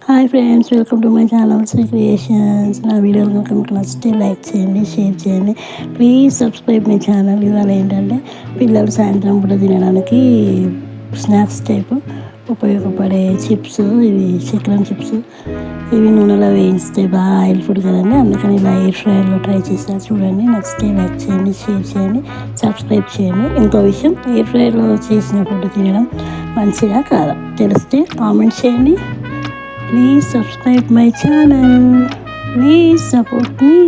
Hi friends, welcome to my channel Sri creations. నా వీడియోలు కనుక మీకు నచ్చితే లైక్ చేయండి, షేర్ చేయండి, ప్లీజ్ సబ్స్క్రైబ్ మై ఛానల్. ఇవాళ ఏంటంటే పిల్లలు సాయంత్రం పూట తినడానికి స్నాక్స్ టైపు ఉపయోగపడే చిప్స్, ఇవి చక్రం చిప్స్. ఇవి నూనెలో వేయిస్తే బాగా ఆయిల్ ఫుడ్ కదండి, అందుకని ఇలా ఎయిర్ ఫ్రైలో ట్రై చేస్తారు. చూడండి, నచ్చితే లైక్ చేయండి, షేర్ చేయండి, సబ్స్క్రైబ్ చేయండి. ఇంకో విషయం, ఎయిర్ ఫ్రైలో చేసిన ఫుడ్ తినడం మంచిగా కాదా తెలిస్తే కామెంట్ చేయండి. Please subscribe my channel. Please support me.